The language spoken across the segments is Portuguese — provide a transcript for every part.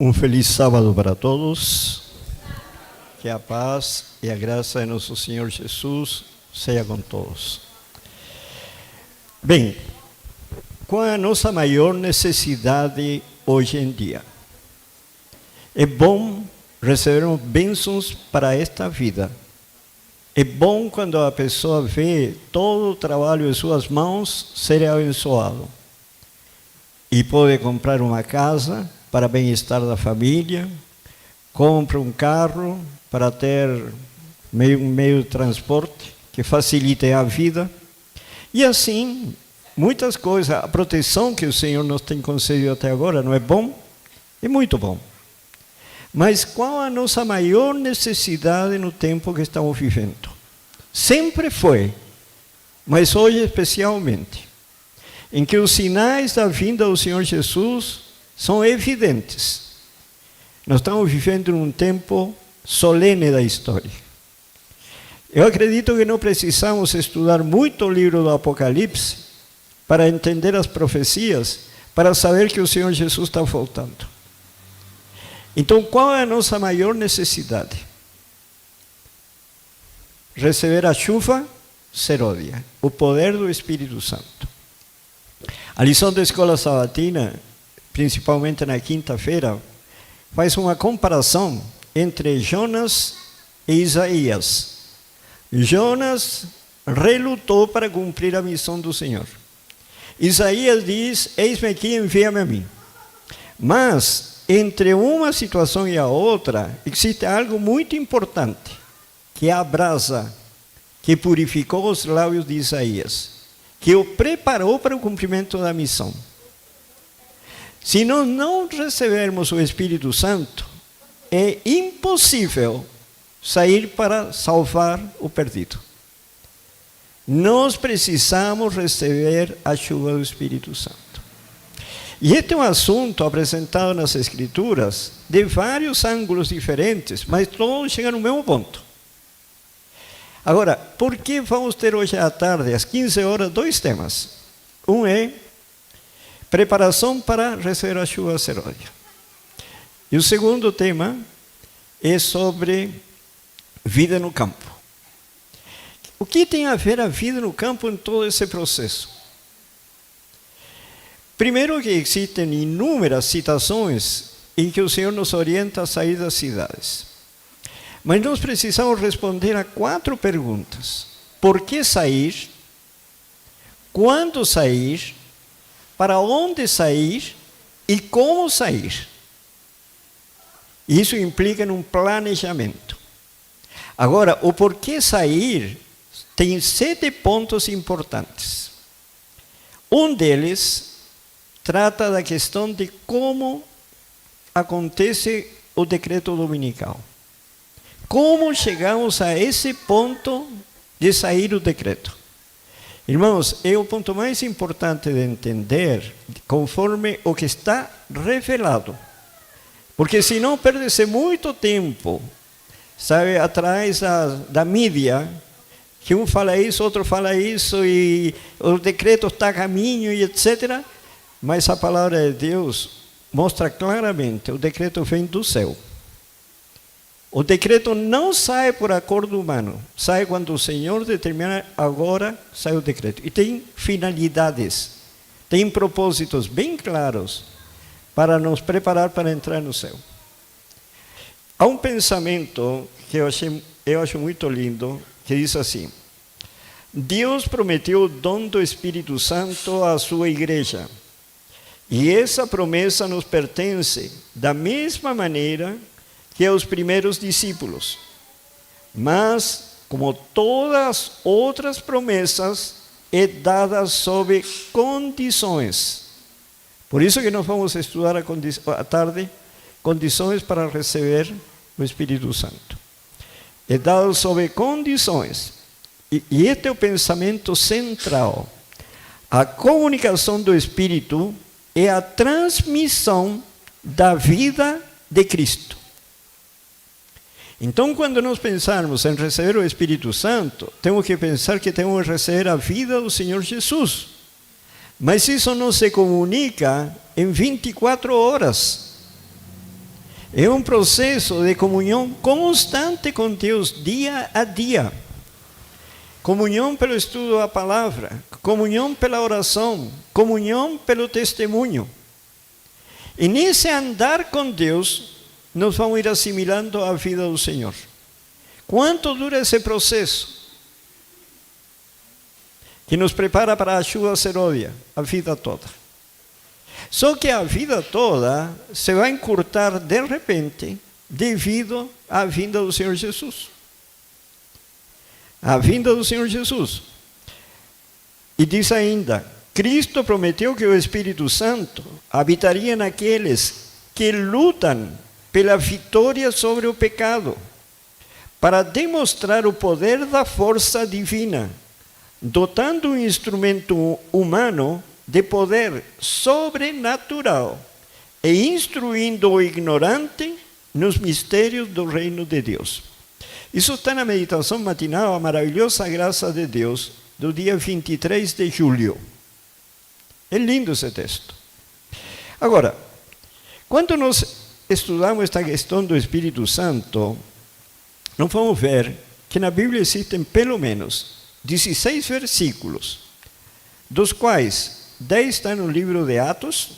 Um feliz sábado para todos. Que a paz e a graça de nosso Senhor Jesus seja com todos. Bem, qual é a nossa maior necessidade hoje em dia? É bom recebermos bênçãos para esta vida. É bom quando a pessoa vê todo o trabalho de suas mãos ser abençoado. E pode comprar uma casa para bem-estar da família, compra um carro para ter um meio de transporte que facilite a vida. E assim, muitas coisas, a proteção que o Senhor nos tem concedido até agora, não é bom? É muito bom. Mas qual a nossa maior necessidade no tempo que estamos vivendo? Sempre foi, mas hoje especialmente, em que os sinais da vinda do Senhor Jesus são evidentes. Nós estamos vivendo num tempo solene da história. Eu acredito que não precisamos estudar muito o livro do Apocalipse para entender as profecias, para saber que o Senhor Jesus está voltando. Então, qual é a nossa maior necessidade? Receber a chuva seródia, o poder do Espírito Santo. A lição da escola sabatina, principalmente na quinta-feira, faz uma comparação entre Jonas e Isaías. Jonas relutou para cumprir a missão do Senhor. Isaías diz: eis-me aqui, envia-me a mim. Mas, entre uma situação e a outra, existe algo muito importante, que é a brasa que purificou os lábios de Isaías, que o preparou para o cumprimento da missão. Se nós não recebermos o Espírito Santo, é impossível sair para salvar o perdido. Nós precisamos receber a chuva do Espírito Santo. E este é um assunto apresentado nas Escrituras de vários ângulos diferentes, mas todos chegam no mesmo ponto. Agora, por que vamos ter hoje à tarde, às 15 horas, dois temas? Um é preparação para receber a chuva seródia. E o segundo tema é sobre vida no campo. O que tem a ver a vida no campo em todo esse processo? Primeiro, que existem inúmeras citações em que o Senhor nos orienta a sair das cidades. Mas nós precisamos responder a 4 perguntas. Por que sair? Quando sair? Para onde sair? E como sair? Isso implica um planejamento. Agora, o porquê sair tem 7 pontos importantes. Um deles trata da questão de como acontece o decreto dominical. Como chegamos a esse ponto de sair o decreto? Irmãos, é o ponto mais importante de entender, conforme o que está revelado. Porque senão perde-se muito tempo, sabe, atrás da mídia, que um fala isso, outro fala isso, e o decreto está a caminho, e etc. Mas a palavra de Deus mostra claramente, o decreto vem do céu. O decreto não sai por acordo humano, sai quando o Senhor determina, agora sai o decreto. E tem finalidades, tem propósitos bem claros para nos preparar para entrar no céu. Há um pensamento que eu acho muito lindo, que diz assim: Deus prometeu o dom do Espírito Santo à sua igreja, e essa promessa nos pertence da mesma maneira que aos primeiros discípulos. Mas, como todas as outras promessas, é dada sob condições. Por isso que nós vamos estudar à tarde condições para receber o Espírito Santo. É dado sob condições. E este é o pensamento central. A comunicação do Espírito é a transmissão da vida de Cristo. Então, quando nós pensarmos em receber o Espírito Santo, temos que pensar que temos que receber a vida do Senhor Jesus. Mas isso não se comunica em 24 horas. É um processo de comunhão constante com Deus, dia a dia. Comunhão pelo estudo da palavra, comunhão pela oração, comunhão pelo testemunho. E nesse andar com Deus, nós vamos ir assimilando a vida do Senhor. Quanto dura esse processo? Que nos prepara para a chuva seródia, a vida toda. Só que a vida toda se vai encurtar de repente, devido à vinda do Senhor Jesus. A vinda do Senhor Jesus. E diz ainda, Cristo prometeu que o Espírito Santo habitaria naqueles que lutam pela vitória sobre o pecado, para demonstrar o poder da força divina, dotando um instrumento humano de poder sobrenatural e instruindo o ignorante nos mistérios do reino de Deus. Isso está na meditação matinal, a maravilhosa graça de Deus, do dia 23 de julho. É lindo esse texto. Agora, quando nós estudamos esta questão do Espírito Santo, nós vamos ver que na Bíblia existem pelo menos 16 versículos, dos quais 10 estão no livro de Atos,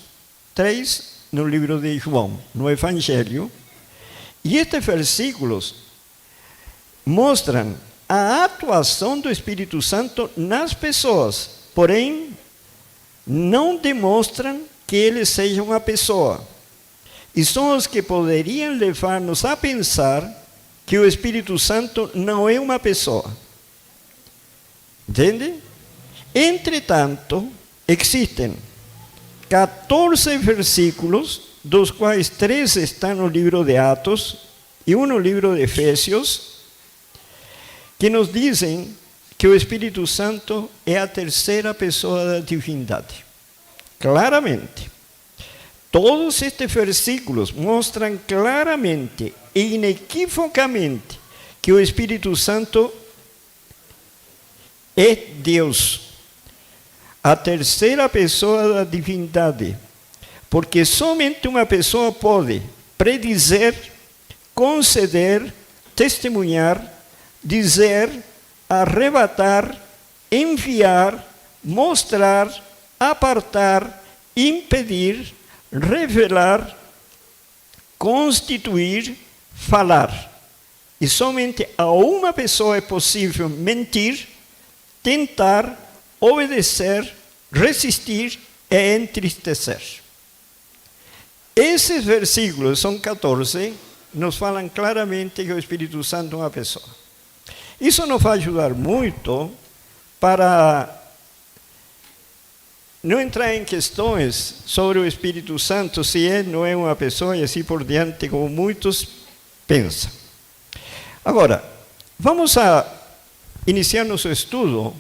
3 no livro de João, no Evangelho. E estes versículos mostram a atuação do Espírito Santo nas pessoas, porém, não demonstram que ele seja uma pessoa. E são os que poderiam levar-nos a pensar que o Espírito Santo não é uma pessoa. Entende? Entretanto, existem 14 versículos, dos quais 3 estão no livro de Atos e um no livro de Efésios, que nos dizem que o Espírito Santo é a terceira pessoa da divindade. Claramente. Todos estes versículos mostram claramente e inequivocamente que o Espírito Santo é Deus, a terceira pessoa da divindade, porque somente uma pessoa pode predizer, conceder, testemunhar, dizer, arrebatar, enviar, mostrar, apartar, impedir, revelar, constituir, falar. E somente a uma pessoa é possível mentir, tentar, obedecer, resistir e entristecer. Esses versículos, são 14, nos falam claramente que o Espírito Santo é uma pessoa. Isso nos vai ajudar muito para não entrar em questões sobre o Espírito Santo, se é ou não é uma pessoa e assim por diante, como muitos pensam. Agora, vamos a iniciar nosso estudo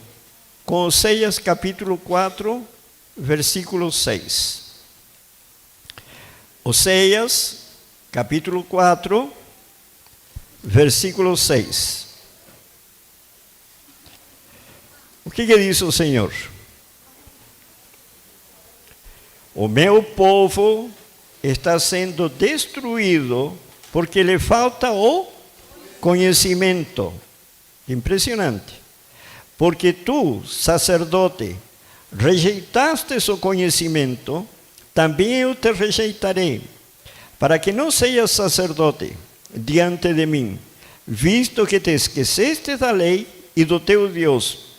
com Oséias capítulo 4, versículo 6. Oséias capítulo 4, versículo 6. O que diz o Senhor? O meu povo está sendo destruído porque lhe falta o conhecimento. Impressionante. Porque tu, sacerdote, rejeitaste o conhecimento, também eu te rejeitarei, para que não sejas sacerdote diante de mim, visto que te esqueceste da lei e do teu Deus.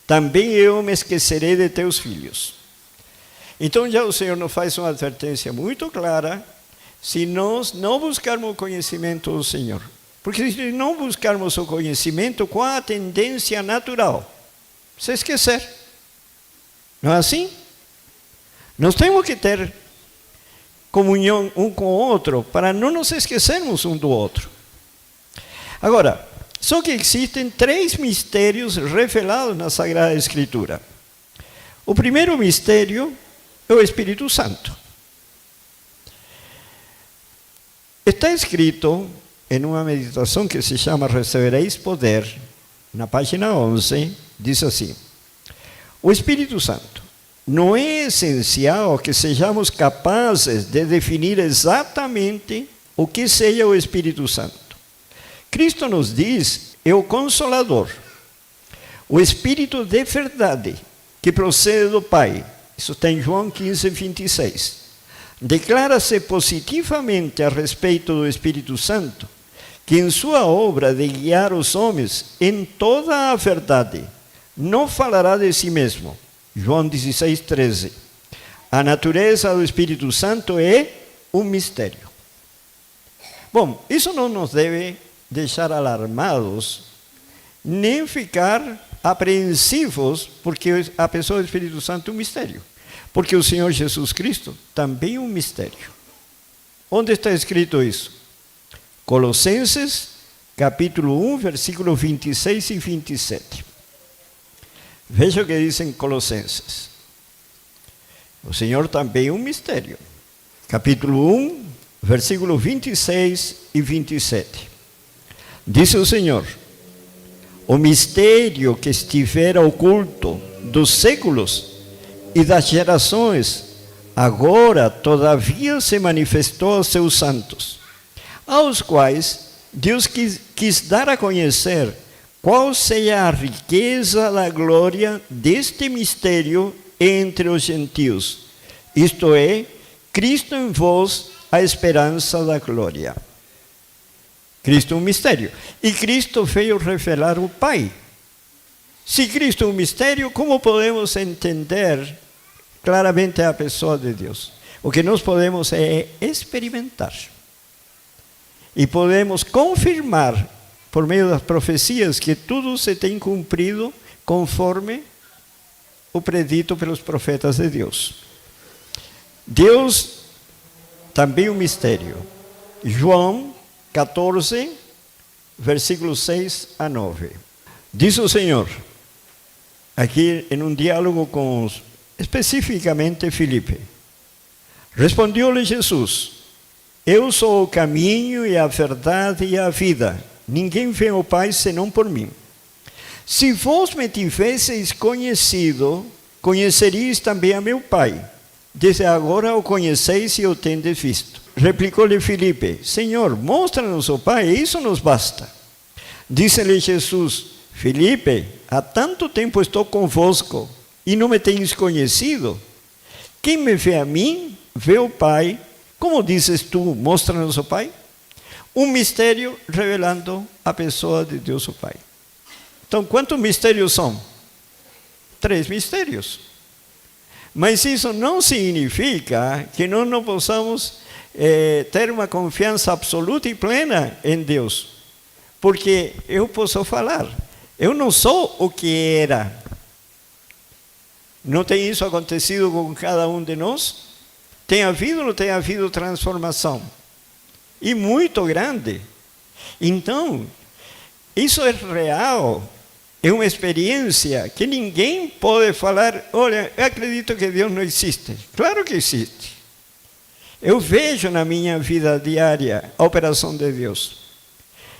Também eu me esquecerei de teus filhos. Então já o Senhor nos faz uma advertência muito clara, se nós não buscarmos o conhecimento do Senhor. Porque se não buscarmos o conhecimento, qual a tendência natural? Se esquecer. Não é assim? Nós temos que ter comunhão um com o outro, para não nos esquecermos um do outro. Agora, só que existem 3 mistérios revelados na Sagrada Escritura. O primeiro mistério é o Espírito Santo. Está escrito em uma meditação que se chama Recebereis Poder, na página 11, diz assim: o Espírito Santo não é essencial que sejamos capazes de definir exatamente o que seja o Espírito Santo. Cristo nos diz, é o Consolador, o Espírito de verdade, que procede do Pai. Isso está em João 15, 26. Declara-se positivamente a respeito do Espírito Santo, que em sua obra de guiar os homens em toda a verdade, não falará de si mesmo. João 16, 13. A natureza do Espírito Santo é um mistério. Bom, isso não nos deve deixar alarmados, nem ficar apreensivos, porque a pessoa do Espírito Santo é um mistério. Porque o Senhor Jesus Cristo também é um mistério. Onde está escrito isso? Colossenses, capítulo 1, versículo 26 e 27. Veja o que diz em Colossenses. O Senhor também é um mistério. Capítulo 1, versículo 26 e 27. Diz o Senhor: o mistério que estivera oculto dos séculos e das gerações, agora todavia se manifestou aos seus santos, aos quais Deus quis dar a conhecer qual seja a riqueza da glória deste mistério entre os gentios, isto é, Cristo em vós, a esperança da glória. Cristo é um mistério. E Cristo veio revelar o Pai. Se Cristo é um mistério, como podemos entender claramente a pessoa de Deus? O que nós podemos é experimentar. E podemos confirmar, por meio das profecias, que tudo se tem cumprido conforme o predito pelos profetas de Deus. Deus também é um mistério. João 14, versículos 6 a 9. Diz o Senhor, aqui em um diálogo com especificamente Filipe. Respondeu-lhe Jesus: eu sou o caminho e a verdade e a vida. Ninguém vê ao Pai senão por mim. Se vós me tivesseis conhecido, conheceríeis também a meu Pai. Desde agora o conheceis e o tendes visto. Replicou-lhe Filipe: Senhor, mostra-nos o Pai, isso nos basta. Disse-lhe Jesus: Filipe, há tanto tempo estou convosco e não me tens conhecido? Quem me vê a mim, vê o Pai. Como dizes tu, mostra-nos o Pai? Um mistério revelando a pessoa de Deus o Pai. Então, quantos mistérios são? 3 mistérios. Mas isso não significa que nós não possamos ter uma confiança absoluta e plena em Deus. Porque eu posso falar, eu não sou o que era. Não tem isso acontecido com cada um de nós? Tem havido ou não tem havido transformação? E muito grande. Então, isso é real. É uma experiência que ninguém pode falar, olha, eu acredito que Deus não existe. Claro que existe. Eu vejo na minha vida diária a operação de Deus.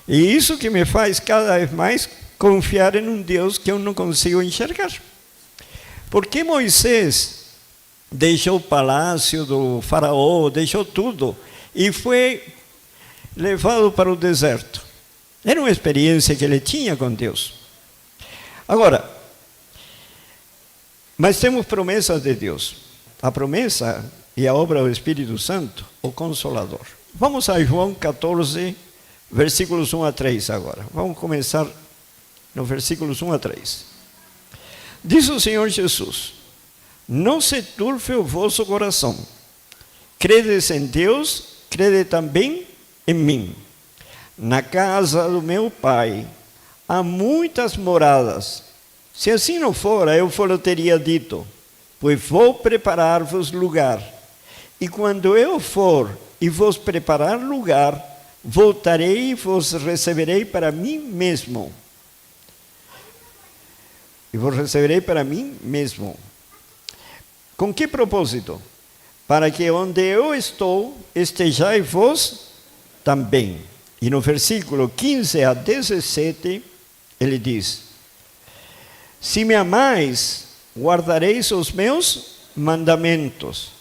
E isso que me faz cada vez mais confiar em um Deus que eu não consigo enxergar. Porque Moisés deixou o palácio do faraó, deixou tudo, e foi levado para o deserto. Era uma experiência que ele tinha com Deus. Agora, mas temos promessas de Deus. A promessa e a obra do Espírito Santo, o Consolador. Vamos a João 14, versículos 1 a 3 agora. Vamos começar no versículos 1 a 3. Diz o Senhor Jesus: não se turbe o vosso coração. Credes em Deus, crede também em mim. Na casa do meu Pai há muitas moradas. Se assim não fora, eu vos teria dito, pois vou preparar-vos lugar. E quando eu for e vos preparar lugar, voltarei e vos receberei para mim mesmo. E vos receberei para mim mesmo. Com que propósito? Para que onde eu estou, estejais vós também. E no versículo 15 a 17, ele diz: se me amais, guardareis os meus mandamentos.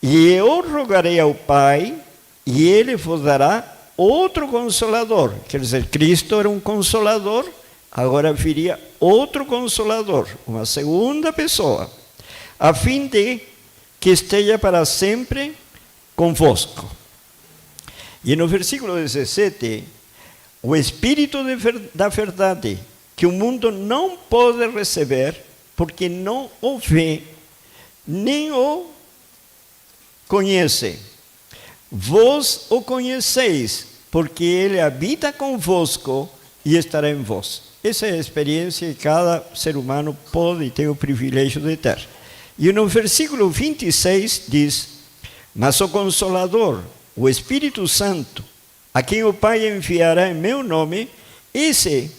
E eu rogarei ao Pai, e Ele vos dará outro Consolador. Quer dizer, Cristo era um Consolador, agora viria outro Consolador, uma segunda pessoa, a fim de que esteja para sempre convosco. E no versículo 17, o Espírito da verdade, que o mundo não pode receber, porque não o vê, nem o conhece. Vós o conheceis, porque Ele habita convosco e estará em vós. Essa é a experiência que cada ser humano pode ter o privilégio de ter. E no versículo 26 diz: mas o Consolador, o Espírito Santo, a quem o Pai enviará em meu nome, esse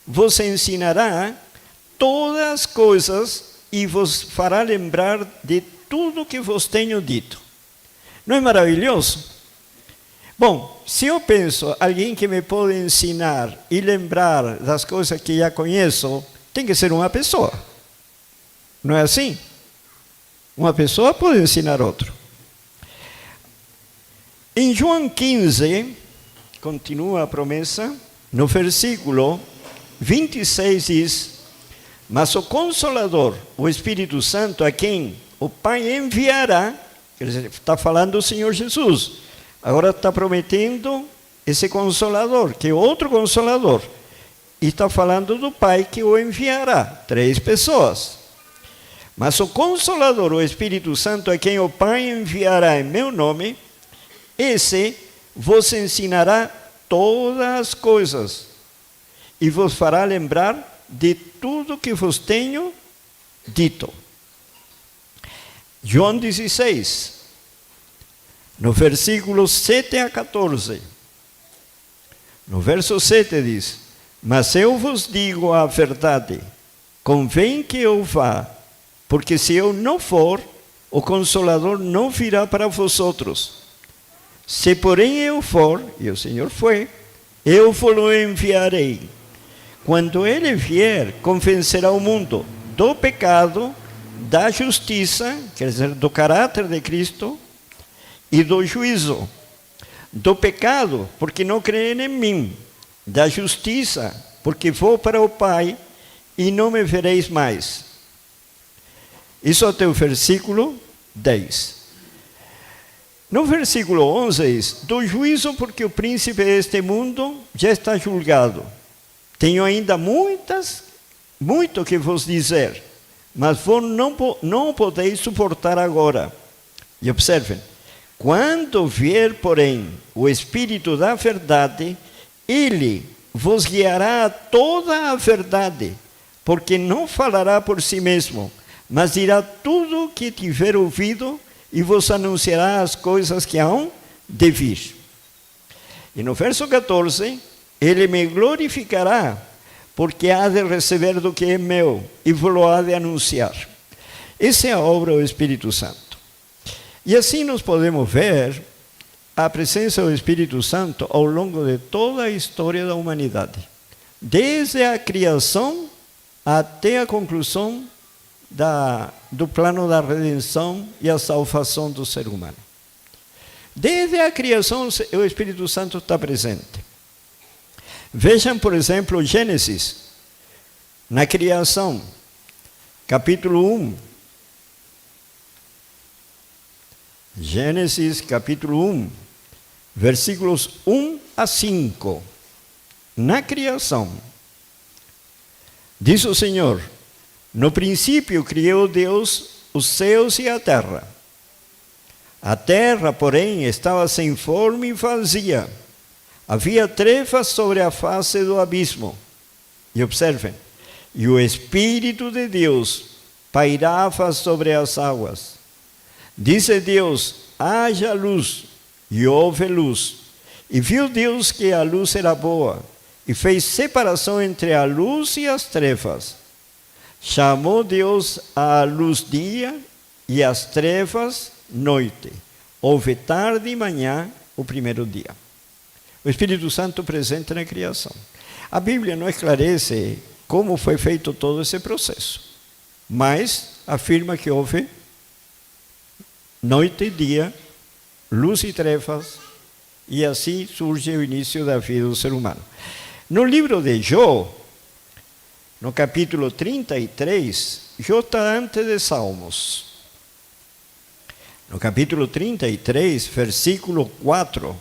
vos ensinará todas as coisas e vos fará lembrar de tudo que vos tenho dito. Não é maravilhoso? Bom, se eu penso, alguém que me pode ensinar e lembrar das coisas que já conheço, tem que ser uma pessoa. Não é assim? Uma pessoa pode ensinar outro. Em João 15, continua a promessa, no versículo 26 diz: mas o Consolador, o Espírito Santo, a quem o Pai enviará, quer dizer, está falando o Senhor Jesus, agora está prometendo esse Consolador, que é outro Consolador, e está falando do Pai que o enviará, 3 pessoas. Mas o Consolador, o Espírito Santo, a quem o Pai enviará em meu nome, esse vos ensinará todas as coisas e vos fará lembrar de tudo que vos tenho dito. João 16, no versículo 7 a 14. No verso 7 diz: mas eu vos digo a verdade, convém que eu vá, porque se eu não for, o Consolador não virá para vosotros. Se porém eu for, e o Senhor foi, eu vos enviarei. Quando Ele vier, convencerá o mundo do pecado, da justiça, quer dizer, do caráter de Cristo, e do juízo. Do pecado, porque não creem em mim. Da justiça, porque vou para o Pai e não me vereis mais. Isso até o versículo 10. No versículo 11 diz: do juízo, porque o príncipe deste mundo já está julgado. Tenho ainda muito que vos dizer, mas vos não podeis suportar agora. E observem: quando vier, porém, o Espírito da verdade, Ele vos guiará a toda a verdade, porque não falará por si mesmo, mas dirá tudo o que tiver ouvido e vos anunciará as coisas que hão de vir. E no verso 14, Ele me glorificará, porque há de receber do que é meu e vos há de anunciar. Essa é a obra do Espírito Santo. E assim nós podemos ver a presença do Espírito Santo ao longo de toda a história da humanidade, desde a criação até a conclusão do plano da redenção e a salvação do ser humano. Desde a criação, o Espírito Santo está presente. Vejam, por exemplo, Gênesis, na criação, capítulo 1. Gênesis, capítulo 1, versículos 1 a 5. Na criação, diz o Senhor: no princípio criou Deus os céus e a terra. A terra, porém, estava sem forma e vazia. Havia trevas sobre a face do abismo. E observem: e o Espírito de Deus pairava sobre as águas. Disse Deus: haja luz, e houve luz. E viu Deus que a luz era boa, e fez separação entre a luz e as trevas. Chamou Deus a luz dia e as trevas noite. Houve tarde e manhã o primeiro dia. O Espírito Santo presente na criação. A Bíblia não esclarece como foi feito todo esse processo, mas afirma que houve noite e dia, luz e trevas, E assim surge o início da vida do ser humano. No livro de Jó, no capítulo 33, Jó está antes de Salmos. No capítulo 33, versículo 4,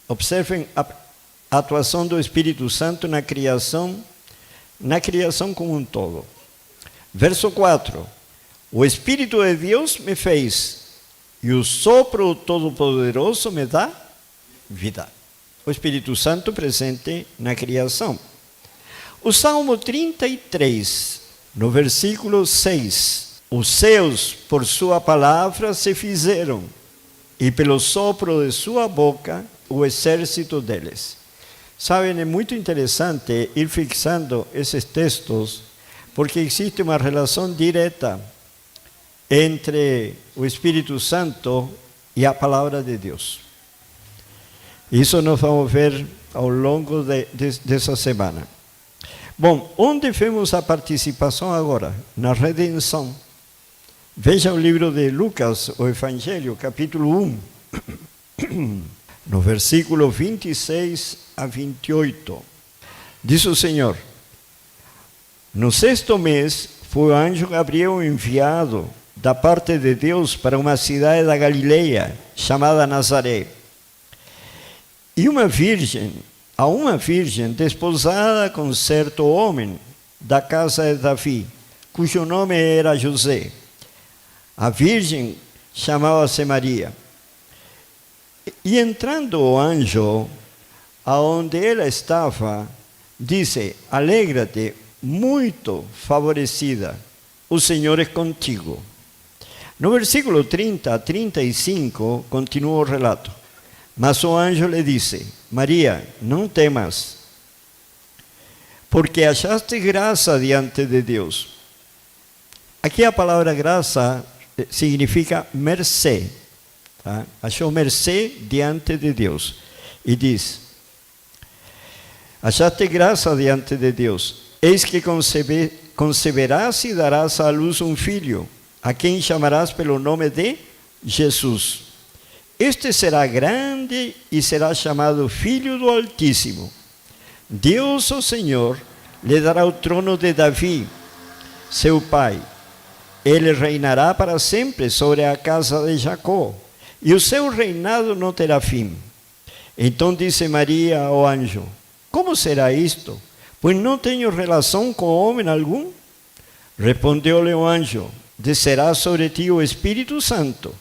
observem a atuação do Espírito Santo na criação como um todo. Verso 4, o Espírito de Deus me fez, e o sopro Todo-Poderoso me dá vida. O Espírito Santo presente na criação. O Salmo 33, no versículo 6, os céus por sua palavra se fizeram, e pelo sopro de sua boca o exército deles. Sabem, é muito interessante ir fixando esses textos, porque existe uma relação direta entre o Espírito Santo e a palavra de Deus. Isso nós vamos ver ao longo dessa semana. Bom, onde vemos a participação agora? Na redenção. Veja o livro de Lucas, o Evangelho, capítulo 1, no versículo 26 a 28. Diz o Senhor: no 6º mês foi o anjo Gabriel enviado da parte de Deus para uma cidade da Galileia, chamada Nazaré. E a uma virgem desposada com certo homem da casa de Davi, cujo nome era José. A virgem chamava-se Maria. E entrando o anjo, aonde ela estava, disse: alegra-te, muito favorecida, o Senhor é contigo. No versículo 30 a 35, continua o relato. Mas o anjo lhe disse: Maria, não temas, porque achaste graça diante de Deus. Aqui a palavra graça significa mercê. Tá? Achou mercê diante de Deus. E diz: achaste graça diante de Deus. Eis que conceberás e darás à luz um filho, a quem chamarás pelo nome de Jesus. Este será grande e será chamado Filho do Altíssimo. Deus, o Senhor, lhe dará o trono de Davi, seu pai. Ele reinará para sempre sobre a casa de Jacó, e o seu reinado não terá fim. Então disse Maria ao anjo: como será isto? Pois não tenho relação com homem algum. Respondeu-lhe o anjo: descerá sobre ti o Espírito Santo,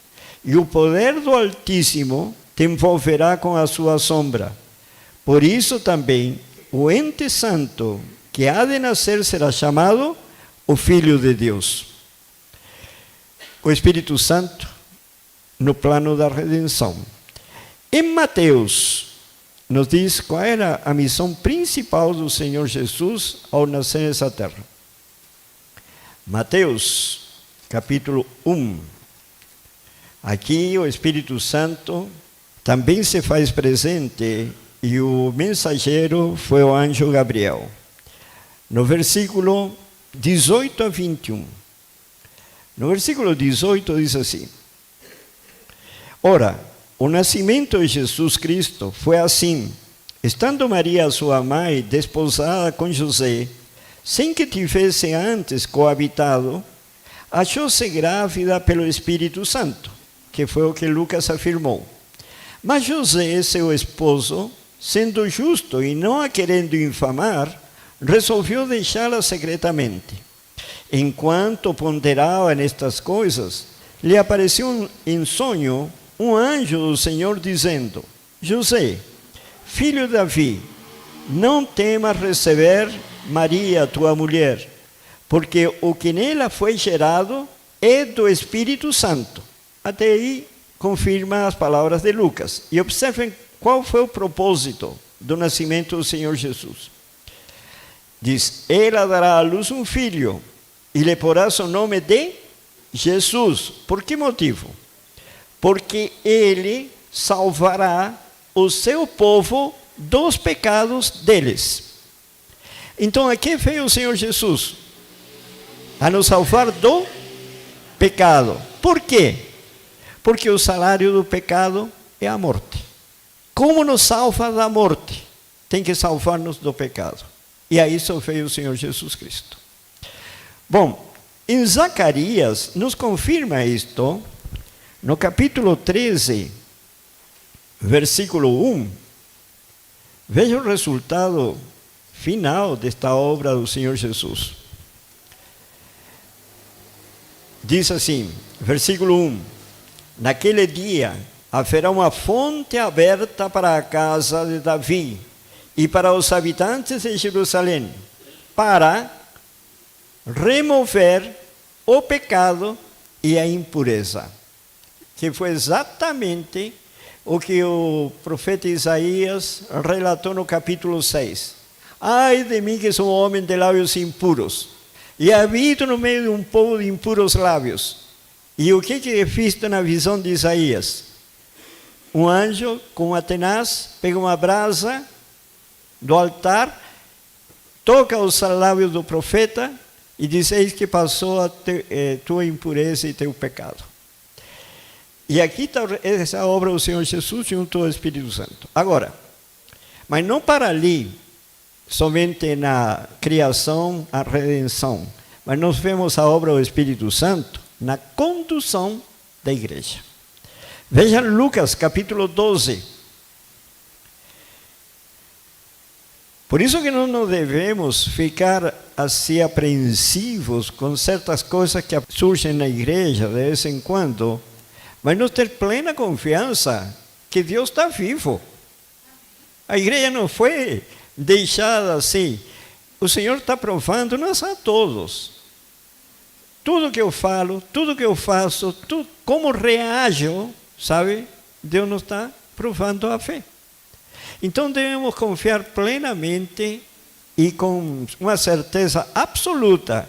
e o poder do Altíssimo te envolverá com a sua sombra. Por isso também o ente santo que há de nascer será chamado o Filho de Deus. O Espírito Santo no plano da redenção. Em Mateus, nos diz qual era a missão principal do Senhor Jesus ao nascer nessa terra. Mateus, capítulo 1. Aqui o Espírito Santo também se faz presente e o mensageiro foi o anjo Gabriel. No versículo 18 a 21. No versículo 18 diz assim: ora, o nascimento de Jesus Cristo foi assim: estando Maria, sua mãe, desposada com José, sem que tivesse antes coabitado, achou-se grávida pelo Espírito Santo, que foi o que Lucas afirmou. Mas José, seu esposo, sendo justo e não a querendo infamar, resolveu deixá-la secretamente. Enquanto ponderava nestas coisas, lhe apareceu em sonho um anjo do Senhor dizendo: José, filho de Davi, não temas receber Maria, tua mulher, porque o que nela foi gerado é do Espírito Santo. Até aí confirma as palavras de Lucas. E observem qual foi o propósito do nascimento do Senhor Jesus. Diz: ela dará à luz um filho e lhe porás o nome de Jesus. Por que motivo? Porque ele salvará o seu povo dos pecados deles. Então, aqui veio o Senhor Jesus a nos salvar do pecado. Por quê? Porque o salário do pecado é a morte. como nos salva da morte, tem que salvar-nos do pecado. E a isso veio o Senhor Jesus Cristo. Bom, em Zacarias nos confirma isto, no capítulo 13, versículo 1. Veja o resultado final desta obra do Senhor Jesus. Diz assim, versículo 1: naquele dia haverá uma fonte aberta para a casa de Davi e para os habitantes de Jerusalém, para remover o pecado e a impureza. Que foi exatamente o que o profeta Isaías relatou no capítulo 6. Ai de mim que sou homem de lábios impuros, e habito no meio de um povo de impuros lábios. E o que é visto na visão de Isaías? Um anjo com uma tenaz pega uma brasa do altar, toca os lábios do profeta e diz: eis que passou a tua impureza e teu pecado. E aqui está essa obra do Senhor Jesus junto ao Espírito Santo. Agora, mas não para ali, somente na criação, a redenção, mas nós vemos a obra do Espírito Santo na condução da igreja. Veja Lucas capítulo 12. Por isso que nós não devemos ficar assim apreensivos com certas coisas que surgem na igreja de vez em quando, mas nós ter plena confiança que Deus está vivo. A igreja não foi deixada assim. O Senhor está provando nós a todos. Tudo que eu falo, tudo que eu faço, tudo, como reajo, sabe? Deus nos está provando a fé. Então devemos confiar plenamente e com uma certeza absoluta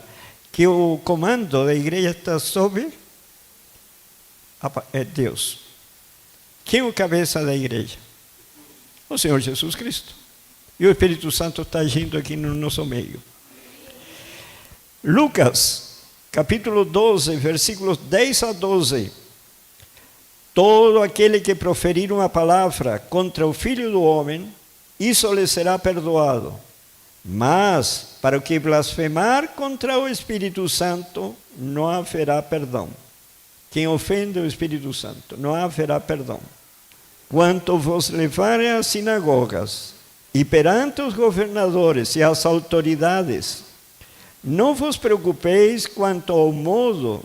que o comando da igreja está sob Deus. Quem é o cabeça da igreja? O Senhor Jesus Cristo. E o Espírito Santo está agindo aqui no nosso meio. Lucas, capítulo 12, versículos 10 a 12. Todo aquele que proferir uma palavra contra o Filho do Homem, isso lhe será perdoado. Mas, para o que blasfemar contra o Espírito Santo, não haverá perdão. Quem ofende o Espírito Santo, não haverá perdão. Quanto vos levarem às sinagogas, e perante os governadores e as autoridades, não vos preocupeis quanto ao modo,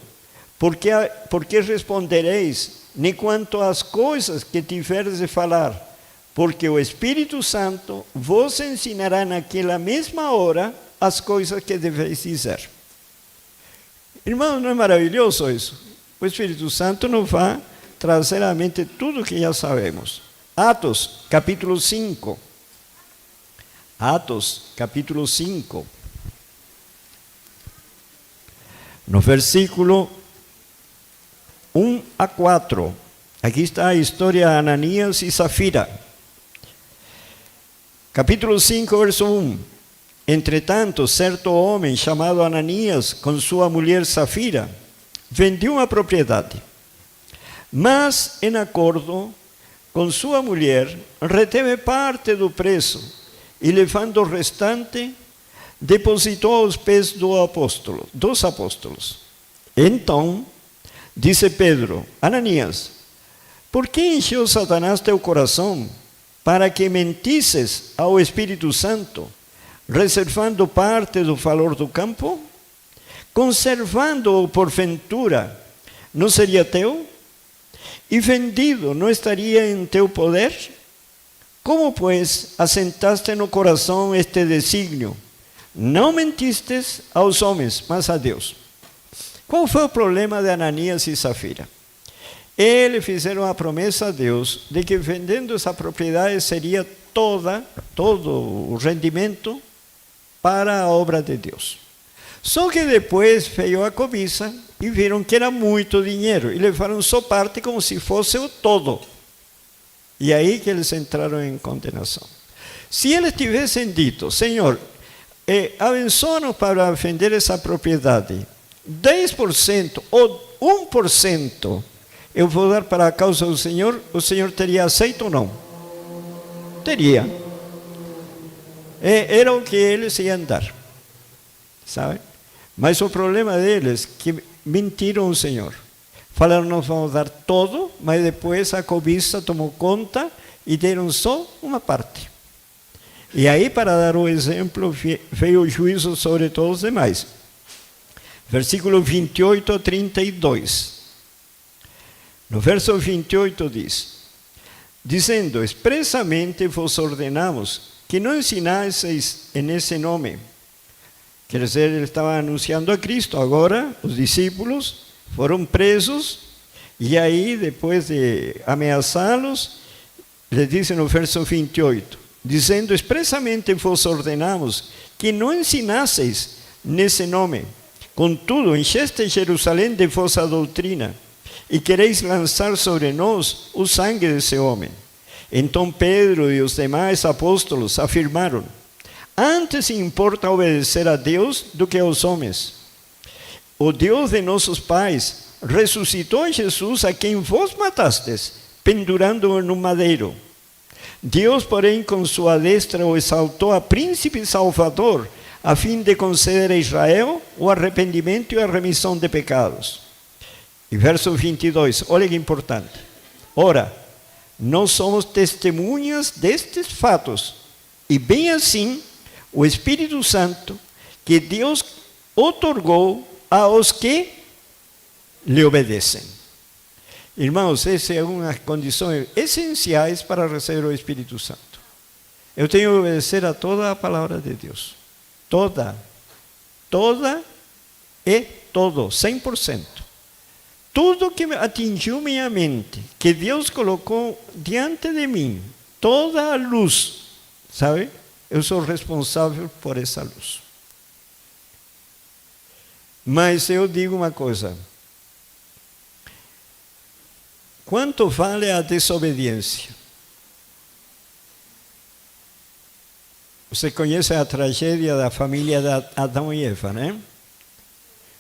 porque respondereis, nem quanto às coisas que tiveres de falar, porque o Espírito Santo vos ensinará naquela mesma hora as coisas que deveis dizer. Irmãos, não é maravilhoso isso? O Espírito Santo nos vai trazer à mente tudo o que já sabemos. Atos, capítulo 5. Atos, capítulo 5. No versículo 1 a 4. Aqui está a história de Ananias e Safira. Capítulo 5, verso 1. Entretanto, certo homem chamado Ananias, com sua mulher Safira, vendeu uma propriedade. Mas, em acordo com sua mulher, reteve parte do preço e, levando o restante, depositou aos pés dos apóstolos. Então, disse Pedro: Ananias, por que encheu Satanás teu coração para que mentisses ao Espírito Santo, reservando parte do valor do campo? Conservando-o porventura, não seria teu? E vendido, não estaria em teu poder? Como, pois, assentaste no coração este desígnio? Não mentistes aos homens, mas a Deus. Qual foi o problema de Ananias e Safira? Eles fizeram a promessa a Deus de que vendendo essa propriedade seria todo o rendimento para a obra de Deus. Só que depois veio a cobiça e viram que era muito dinheiro e levaram só parte como se fosse o todo. E aí que eles entraram em condenação. Se eles tivessem dito: Senhor, abençoa-nos para vender essa propriedade, 10% ou 1% eu vou dar para a causa do Senhor, o Senhor teria aceito ou não? loteria. Era o que eles iam dar, sabe? Mas o problema deles é que mentiram o Senhor. Falaram, nós vamos dar todo, mas depois a cobiça tomou conta e deram só uma parte. E aí, para dar o exemplo, veio o juízo sobre todos os demais. Versículo 28 a 32. No verso 28 diz, dizendo, expressamente vos ordenamos que não ensinasseis em esse nome. Quer dizer, ele estava anunciando a Cristo. Agora, os discípulos foram presos, e aí, depois de ameaçá-los, ele diz no verso 28, dizendo, expressamente vos ordenamos que não ensinasseis nesse nome. Contudo, encheste Jerusalém de vossa doutrina, e quereis lançar sobre nós o sangue desse homem. Então Pedro e os demais apóstolos afirmaram, antes importa obedecer a Deus do que aos homens. O Deus de nossos pais ressuscitou a Jesus, a quem vós matastes, pendurando-o no madeiro. Deus, porém, com sua destra o exaltou a príncipe salvador, a fim de conceder a Israel o arrependimento e a remissão de pecados. E verso 22, olha que importante. Ora, nós somos testemunhas destes fatos, e bem assim, o Espírito Santo, que Deus outorgou aos que lhe obedecem. Irmãos, essas são umas condições essenciais para receber o Espírito Santo. Eu tenho que obedecer a toda a palavra de Deus. Toda e todo, 100%. Tudo que atingiu minha mente, que Deus colocou diante de mim, toda a luz, sabe? Eu sou responsável por essa luz. Mas eu digo uma coisa. Quanto vale a desobediência? Você conhece a tragédia da família de Adão e Eva, né?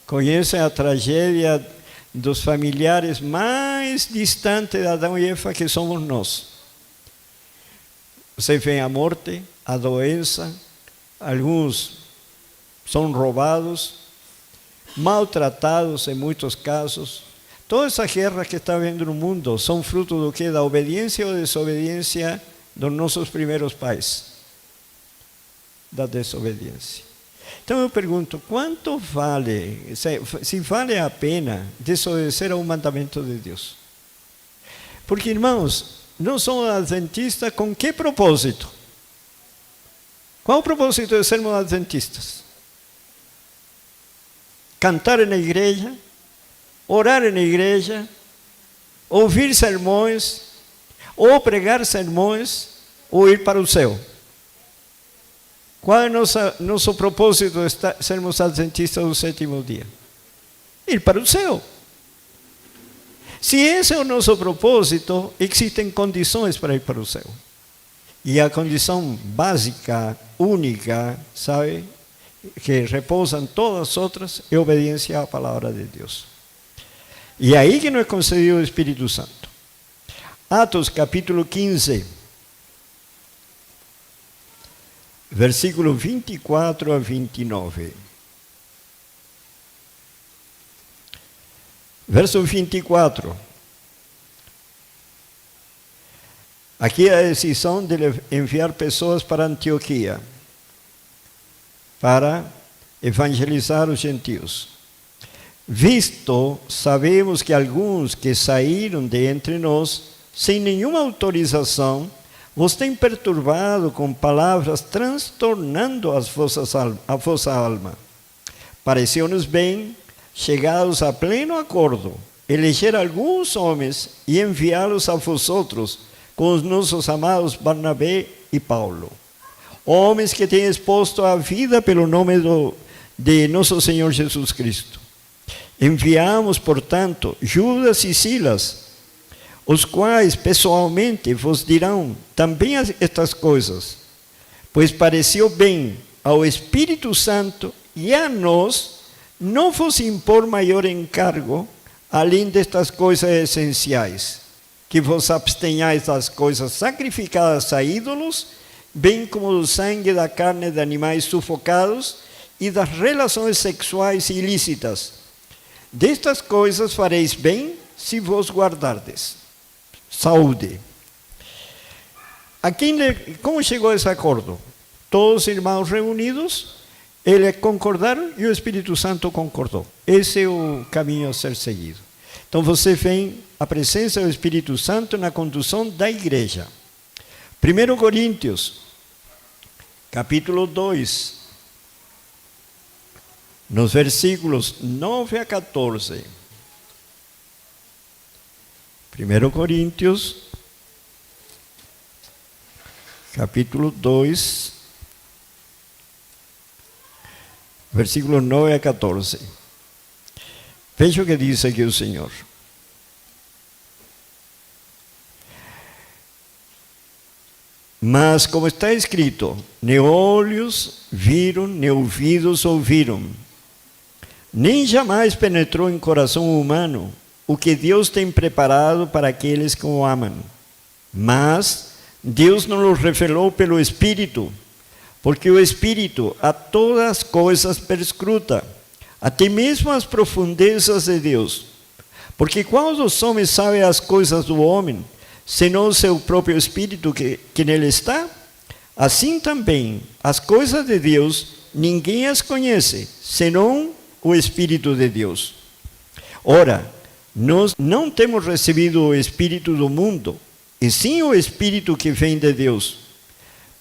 Conhece a tragédia dos familiares mais distantes de Adão e Eva, que somos nós. Você vê a morte, a doença, alguns são roubados, maltratados em muitos casos. Todas essas guerras que está havendo no mundo são fruto do que? Da obediência ou desobediência dos nossos primeiros pais. Da desobediência. Então eu pergunto, quanto vale, se vale a pena desobedecer ao mandamento de Deus? Porque, irmãos, não somos adventistas com que propósito? Qual o propósito de sermos adventistas? Cantar na igreja, orar na igreja, ouvir sermões, ou pregar sermões, ou ir para o céu. Qual é o nosso propósito de sermos adventistas do sétimo dia? Ir para o céu. Se esse é o nosso propósito, existem condições para ir para o céu. E a condição básica, única, sabe, que repousam todas as outras, é obediência à palavra de Deus. E é aí que nos é concedido o Espírito Santo. Atos capítulo 15, versículo 24 a 29. Verso 24. Aqui é a decisão de enviar pessoas para Antioquia, para evangelizar os gentios. Visto, sabemos que alguns que saíram de entre nós, sem nenhuma autorização, vos têm perturbado com palavras, transtornando a vossa alma. Pareceu-nos bem, chegados a pleno acordo, eleger alguns homens e enviá-los a vosotros, com os nossos amados Barnabé e Paulo. Homens que têm exposto a vida pelo nome de nosso Senhor Jesus Cristo. Enviamos, portanto, Judas e Silas, os quais pessoalmente vos dirão também estas coisas, pois pareceu bem ao Espírito Santo e a nós não vos impor maior encargo, além destas coisas essenciais. que vos abstenhais das coisas sacrificadas a ídolos, bem como do sangue da carne de animais sufocados e das relações sexuais ilícitas. Destas coisas fareis bem se vos guardardes. Saúde. Como chegou a esse acordo? Todos os irmãos reunidos, eles concordaram e o Espírito Santo concordou. Esse é o caminho a ser seguido. Então você vê a presença do Espírito Santo na condução da igreja. 1 Coríntios, capítulo 2, nos versículos 9 a 14. 1 Coríntios, capítulo 2, versículos 9 a 14. Veja o que diz aqui o Senhor. Mas, como está escrito, nem olhos viram, nem ouvidos ouviram, nem jamais penetrou em coração humano o que Deus tem preparado para aqueles que o amam. Mas Deus nos revelou pelo Espírito, porque o Espírito a todas as coisas perscruta, até mesmo as profundezas de Deus. Porque qual dos homens sabe as coisas do homem, senão o seu próprio Espírito que nele está? Assim também, as coisas de Deus, ninguém as conhece, senão o Espírito de Deus. Ora, nós não temos recebido o Espírito do mundo, e sim o Espírito que vem de Deus,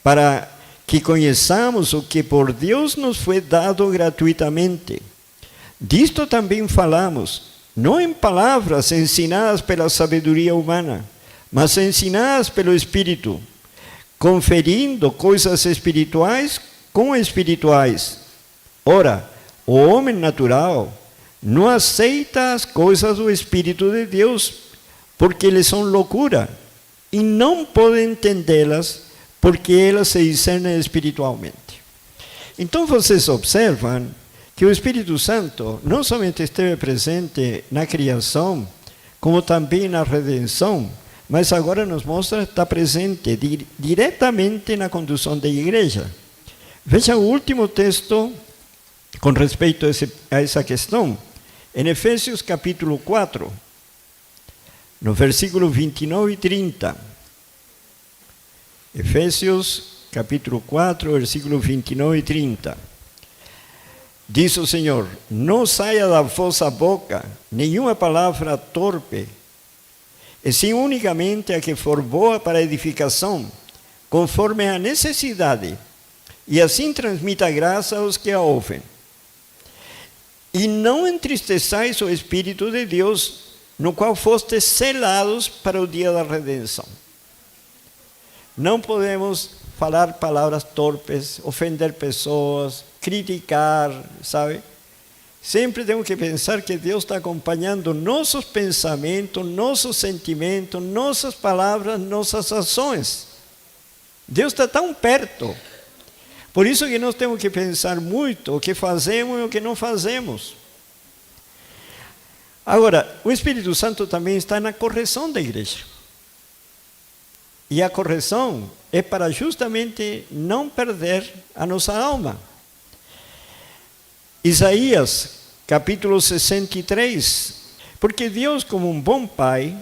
para que conheçamos o que por Deus nos foi dado gratuitamente. Disto também falamos, não em palavras ensinadas pela sabedoria humana, mas ensinadas pelo Espírito, conferindo coisas espirituais com espirituais. Ora, o homem natural não aceita as coisas do Espírito de Deus, porque eles são loucura, e não pode entendê-las, porque elas se discernem espiritualmente. Então vocês observam que o Espírito Santo não somente esteve presente na criação, como também na redenção, mas agora nos mostra que está presente diretamente na condução da igreja. Veja o último texto com respeito a essa questão, em Efésios capítulo 4, no versículo 29 e 30. Efésios capítulo 4, versículo 29 e 30. Diz o Senhor: não saia da vossa boca nenhuma palavra torpe, e sim unicamente a que for boa para edificação, conforme a necessidade, e assim transmita graça aos que a ouvem. E não entristeçais o Espírito de Deus, no qual fostes selados para o dia da redenção. Não podemos falar palavras torpes, ofender pessoas, criticar, sabe? Sempre temos que pensar que Deus está acompanhando nossos pensamentos, nossos sentimentos, nossas palavras, nossas ações. Deus está tão perto. Por isso que nós temos que pensar muito o que fazemos e o que não fazemos. Agora, o Espírito Santo também está na correção da igreja. E a correção é para justamente não perder a nossa alma. Isaías, capítulo 63. Porque Deus, como um bom pai,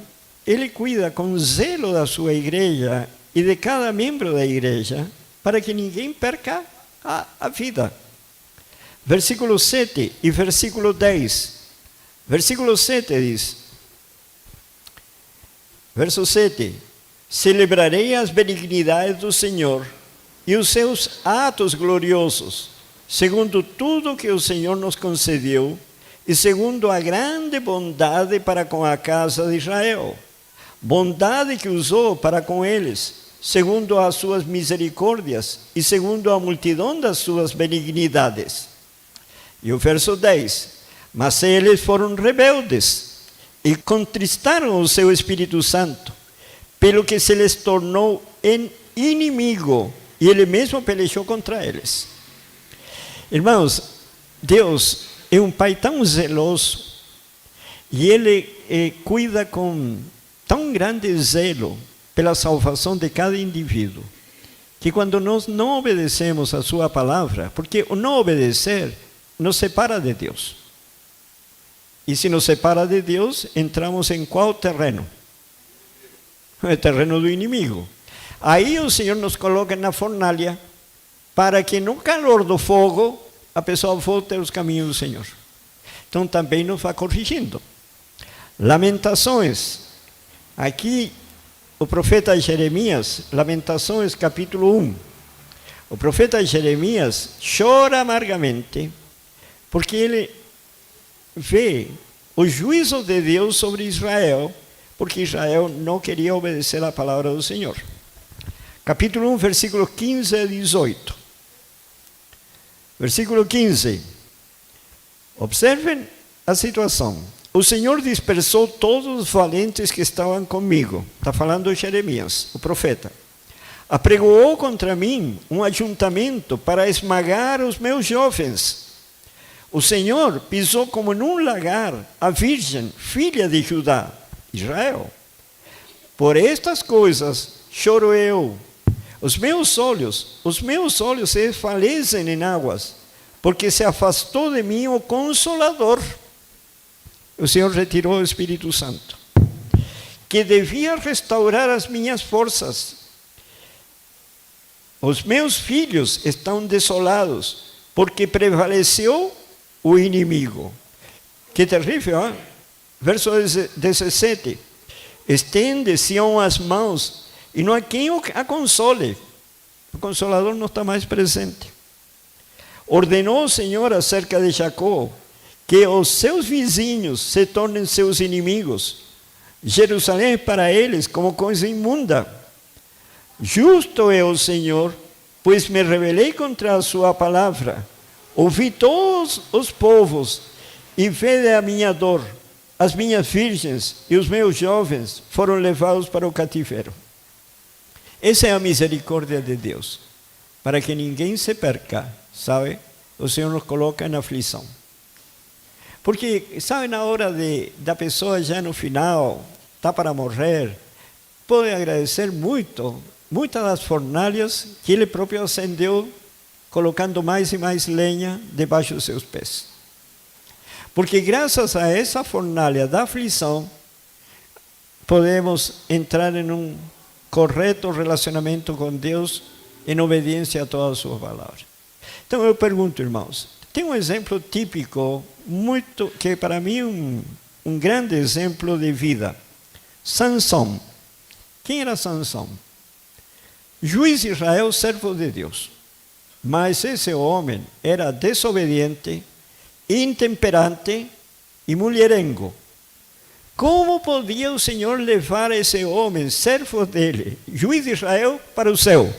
Ele cuida com zelo da sua igreja e de cada membro da igreja, para que ninguém perca a vida. Versículo 7 e versículo 10. Versículo 7 diz, verso 7, celebrarei as benignidades do Senhor e os seus atos gloriosos, segundo tudo que o Senhor nos concedeu e segundo a grande bondade para com a casa de Israel, bondade que usou para com eles, segundo as suas misericórdias e segundo a multidão das suas benignidades. E o verso 10, mas eles foram rebeldes e contristaram o seu Espírito Santo, pelo que se lhes tornou inimigo, e ele mesmo pelejou contra eles. Irmãos, Deus é um Pai tão zeloso, e Ele cuida com tão grande zelo pela salvação de cada indivíduo, que quando nós não obedecemos a sua palavra, porque o não obedecer nos separa de Deus. E se nos separa de Deus, entramos em qual terreno? O terreno do inimigo. Aí o Senhor nos coloca na fornalha, para que no calor do fogo, a pessoa volte aos caminhos do Senhor. Então também nos vai corrigindo. Lamentações. Aqui o profeta Jeremias, Lamentações capítulo 1. O profeta Jeremias chora amargamente, porque ele vê o juízo de Deus sobre Israel, porque Israel não queria obedecer a palavra do Senhor. Capítulo 1, versículo 15 a 18. Versículo 15. Observem a situação. O Senhor dispersou todos os valentes que estavam comigo. Está falando Jeremias, o profeta. Apregoou contra mim um ajuntamento para esmagar os meus jovens. O Senhor pisou como num lagar a virgem, filha de Judá, Israel. Por estas coisas choro eu. Os meus olhos se desfalecem em águas, porque se afastou de mim o Consolador. O Senhor retirou o Espírito Santo, que devia restaurar as minhas forças. Os meus filhos estão desolados, porque prevaleceu o inimigo. Que terrível, hein? Verso 17. Estende Sião as mãos, e não há quem a console. O Consolador não está mais presente. Ordenou o Senhor acerca de Jacó, que os seus vizinhos se tornem seus inimigos. Jerusalém é para eles como coisa imunda. Justo é o Senhor, pois me rebelei contra a sua palavra. Ouvi todos os povos e vede a minha dor. As minhas virgens e os meus jovens foram levados para o cativeiro. Essa é a misericórdia de Deus, para que ninguém se perca, sabe? O Senhor nos coloca na aflição. Porque, sabe, na hora da pessoa já no final, está para morrer, pode agradecer muitas das fornalhas que ele próprio acendeu, colocando mais e mais lenha debaixo dos seus pés. Porque graças a essa fornalha da aflição, podemos entrar em um correto relacionamento com Deus, em obediência a toda a sua palavra. Então eu pergunto, irmãos, tem um exemplo típico, que para mim é um grande exemplo de vida. Sansão. Quem era Sansão? Juiz de Israel, servo de Deus. Mas esse homem era desobediente, intemperante e mulherengo. Como podia o Senhor levar esse homem, servo dele, juiz de Israel, para o céu?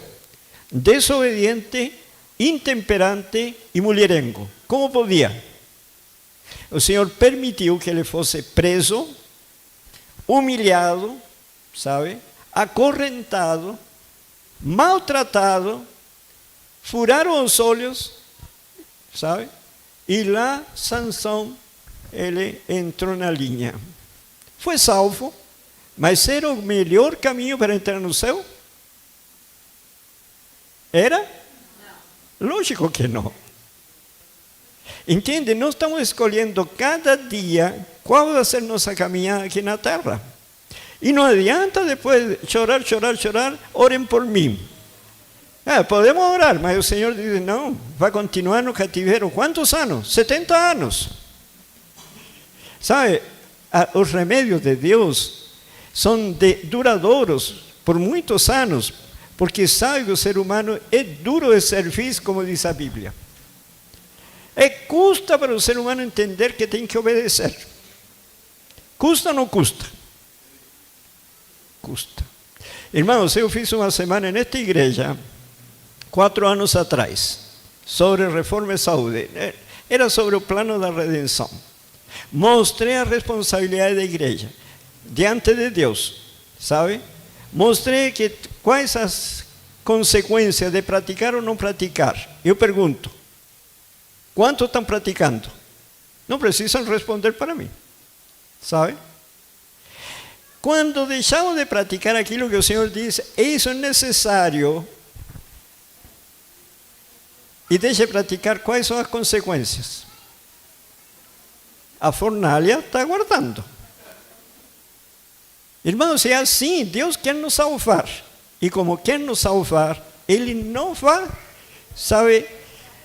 Desobediente, intemperante e mulherengo. Como podia? O Senhor permitiu que ele fosse preso, humilhado, sabe? Acorrentado, maltratado, furaram os olhos, sabe? E lá, Sansão, ele entrou na linha. Foi salvo, mas era o melhor caminho para entrar no céu? Era? Não. Lógico que não. Entende? Nós estamos escolhendo cada dia qual vai ser nossa caminhada aqui na terra. E não adianta depois chorar, orem por mim. Podemos orar, mas o Senhor diz, não, vai continuar no cativeiro. Quantos anos? 70 anos. Sabe, os remédios de Deus são duradouros por muitos anos, porque sabe que o ser humano é duro de serviço, como diz a Bíblia. Custa para o ser humano entender que tem que obedecer. Custa ou não custa? Custa. Irmãos, eu fiz uma semana nesta igreja, 4 anos atrás, sobre reforma e saúde. Era sobre o plano da redenção. Mostrei a responsabilidade da igreja diante de Deus, sabe? Mostrei quais as consequências de praticar ou não praticar. Eu pergunto, quantos estão praticando? Não precisam responder para mim, sabe? Quando deixamos de praticar aquilo que o Senhor diz, isso é necessário, e deixe de praticar, quais são as consequências? A fornalha está aguardando. Irmãos, é assim, Deus quer nos salvar. E como quer nos salvar, Ele não vai, sabe,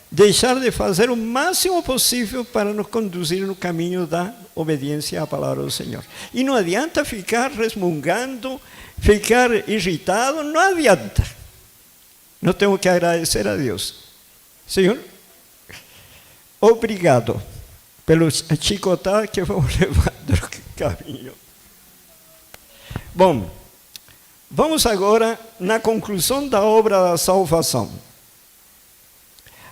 deixar de fazer o máximo possível para nos conduzir no caminho da obediência à palavra do Senhor. E não adianta ficar resmungando, ficar irritado, não adianta. Nós temos que agradecer a Deus. Senhor, obrigado pelos chicotadas que vamos levar no caminho. Bom, vamos agora na conclusão da obra da salvação.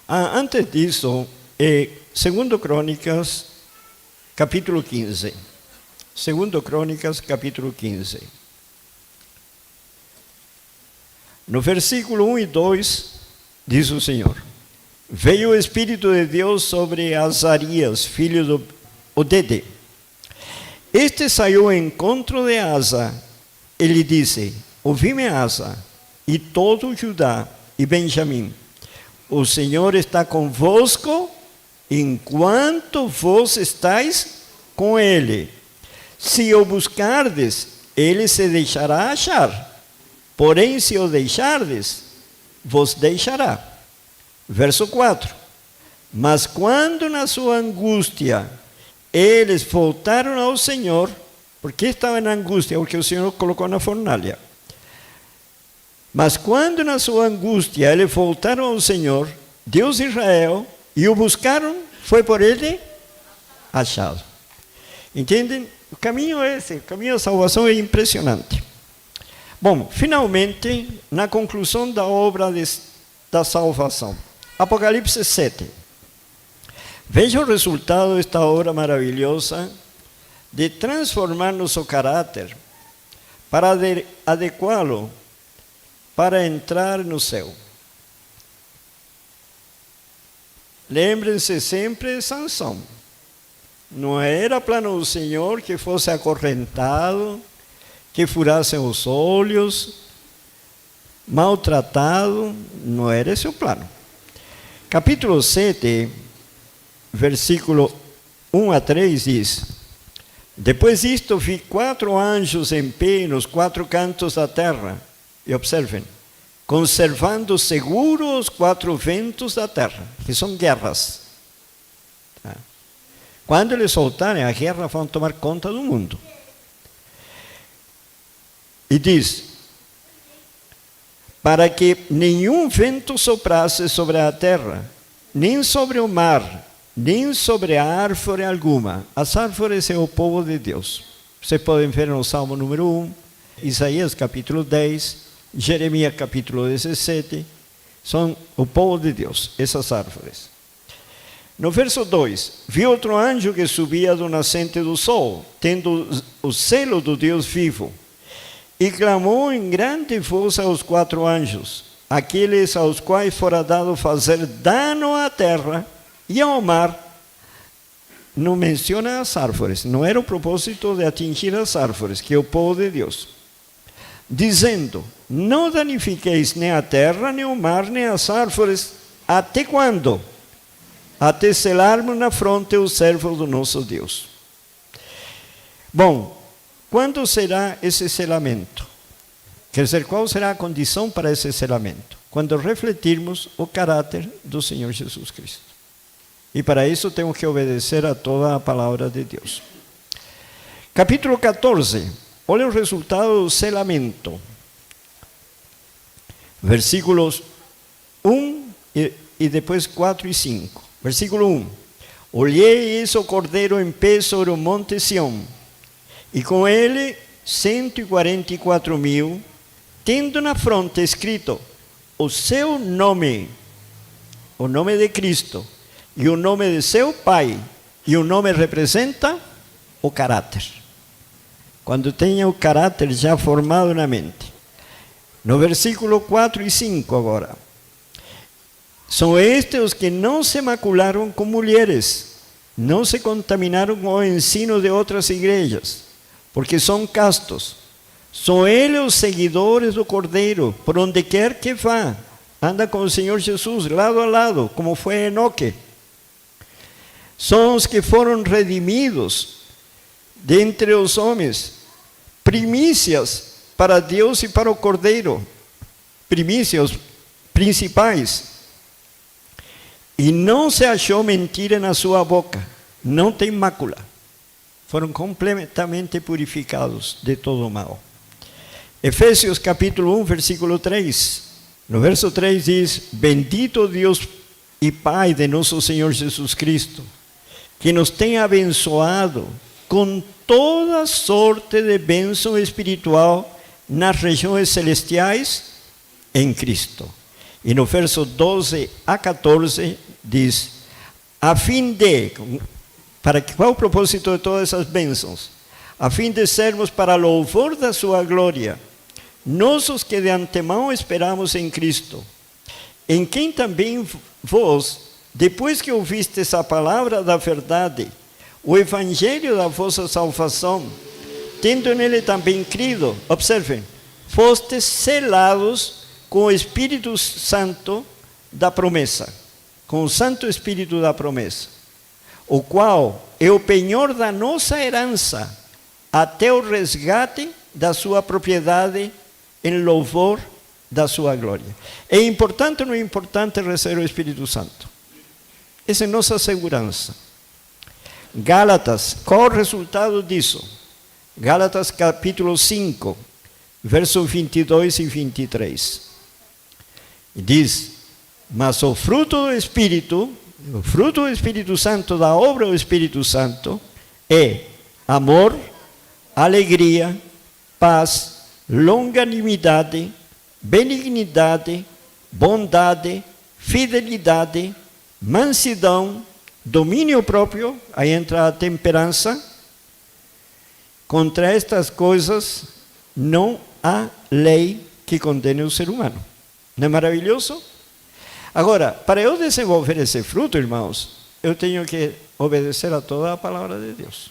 Antes disso, 2 Crônicas, capítulo 15. 2 Crônicas, capítulo 15. No versículo 1 e 2, diz o Senhor: Veio o Espírito de Deus sobre Azarias, filho de Odede. Este saiu ao encontro de Asa e lhe disse: Ouvi-me, Asa, e todo Judá e Benjamim. O Senhor está convosco enquanto vós estáis com Ele. Se o buscardes, Ele se deixará achar. Porém, se o deixardes, vos deixará. Verso 4. Mas quando na sua angústia eles voltaram ao Senhor, por que estavam na angústia? Porque o Senhor colocou na fornalha. Mas quando na sua angústia eles voltaram ao Senhor, Deus de Israel, e o buscaram, foi por ele achado. Entendem? O caminho é esse, o caminho da salvação é impressionante. Bom, finalmente, na conclusão da obra da salvação. Apocalipse 7. Veja o resultado desta obra maravilhosa de transformar nosso caráter para adequá-lo para entrar no céu. Lembrem-se sempre de Sansão. Não era plano do Senhor que fosse acorrentado, que furasse os olhos, maltratado. Não era esse o plano. Capítulo 7, versículo 1 a 3 diz: Depois disto vi 4 anjos em pé nos 4 cantos da terra. E observem, conservando seguros os 4 ventos da terra, que são guerras. Quando eles soltarem a guerra, vão tomar conta do mundo. E diz: para que nenhum vento soprasse sobre a terra, nem sobre o mar, nem sobre a árvore alguma. As árvores é o povo de Deus. Vocês podem ver no Salmo número 1, Isaías capítulo 10, Jeremias capítulo 17, são o povo de Deus, essas árvores. No verso 2, vi outro anjo que subia do nascente do sol, tendo o selo do Deus vivo, e clamou em grande voz aos 4 anjos, aqueles aos quais fora dado fazer dano à terra e ao mar. Não menciona as árvores, não era o propósito de atingir as árvores, que é o povo de Deus. Dizendo: não danifiqueis nem a terra, nem o mar, nem as árvores. Até quando? Até selarmos na fronte o servo do nosso Deus. Bom, quando será esse selamento? Quer dizer, qual será a condição para esse selamento? Quando refletirmos o caráter do Senhor Jesus Cristo. E para isso temos que obedecer a toda a palavra de Deus. Capítulo 14. Olha o resultado do selamento. Versículos 1 e depois 4 e 5. Versículo 1. Olhei e eis o cordeiro em pé sobre o monte Sião, e com ele 144.000, tendo na fronte escrito o seu nome, o nome de Cristo, e o nome de seu Pai, e o nome representa o caráter. Quando tenha o caráter já formado na mente. No versículo 4 e 5 agora. São estes os que não se macularam com mulheres, não se contaminaram com o ensino de outras igrejas, porque são castos, São eles os seguidores do Cordeiro, por onde quer que vá. Anda com o Senhor Jesus, lado a lado, como foi Enoque. São os que foram redimidos dentre os homens, primícias para Deus e para o Cordeiro, primícias principais. E não se achou mentira na sua boca, não tem mácula. Foram completamente purificados de todo mal. Efésios capítulo 1, versículo 3. No verso 3 diz: Bendito Deus e Pai de nosso Senhor Jesus Cristo, que nos tem abençoado com toda sorte de bênção espiritual nas regiões celestiais em Cristo. E no verso 12 a 14 diz: a fim de, qual o propósito de todas essas bênçãos? A fim de sermos para louvor da sua glória, nós os que de antemão esperamos em Cristo, em quem também vós, depois que ouvistes a palavra da verdade, o evangelho da vossa salvação, tendo nele também crido, observem, fostes selados com o Espírito Santo da promessa, com o Santo Espírito da promessa, o qual é o penhor da nossa herança, até o resgate da sua propriedade, em louvor da sua glória. É importante ou não é importante receber o Espírito Santo? Essa é nossa segurança. Gálatas, qual o resultado disso? Gálatas capítulo 5, versos 22 e 23. Diz: mas o fruto do Espírito Santo, da obra do Espírito Santo, é amor, alegria, paz, longanimidade, benignidade, bondade, fidelidade, mansidão, domínio próprio. Aí entra a temperança. Contra estas coisas não há lei que condene o ser humano. Não é maravilhoso? Agora, para eu desenvolver esse fruto, irmãos, eu tenho que obedecer a toda a palavra de Deus.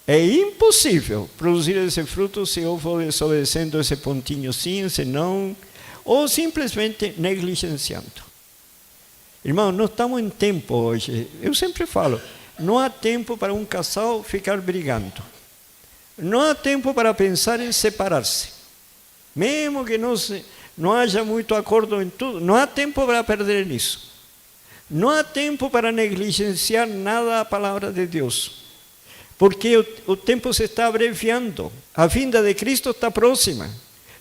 É impossível produzir esse fruto se eu vou desobedecendo esse pontinho sim, esse não, ou simplesmente negligenciando. Irmão, não estamos em tempo hoje. Eu sempre falo, não há tempo para um casal ficar brigando. Não há tempo para pensar em separar-se. Mesmo que não haja muito acordo em tudo, não há tempo para perder nisso. Não há tempo para negligenciar nada da palavra de Deus. Porque o tempo se está abreviando. A vinda de Cristo está próxima.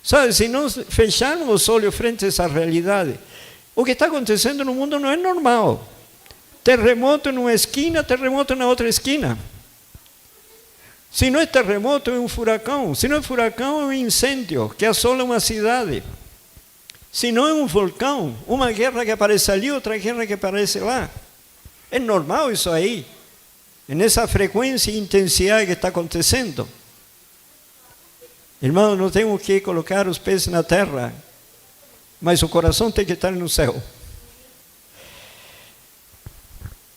Sabe, se nós fecharmos os olhos frente a essa realidade, o que está acontecendo no mundo não é normal. Terremoto numa esquina, terremoto na outra esquina. Se não é terremoto, é um furacão. Se não é furacão, é um incêndio que assola uma cidade. Se não é um vulcão, uma guerra que aparece ali, outra guerra que aparece lá. É normal isso aí. É nessa frequência e intensidade que está acontecendo. Irmão, não temos que colocar os pés na terra, mas o coração tem que estar no céu.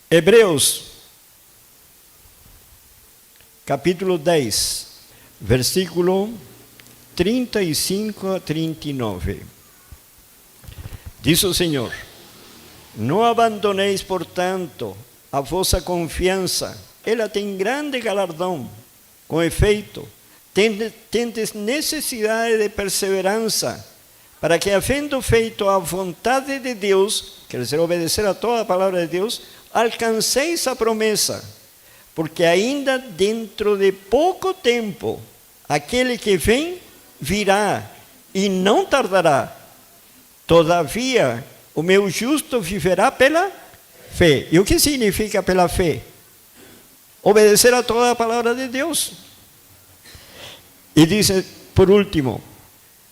Hebreus, capítulo 10, versículo 35 a 39. Diz o Senhor: não abandoneis, portanto, a vossa confiança, ela tem grande galardão. Com efeito, tendes necessidade de perseverança, para que, havendo feito a vontade de Deus, quer dizer, obedecer a toda a palavra de Deus, alcanceis a promessa. Porque ainda dentro de pouco tempo, aquele que vem virá e não tardará. Todavia, o meu justo viverá pela fé. E o que significa pela fé? Obedecer a toda a palavra de Deus. E diz, por último: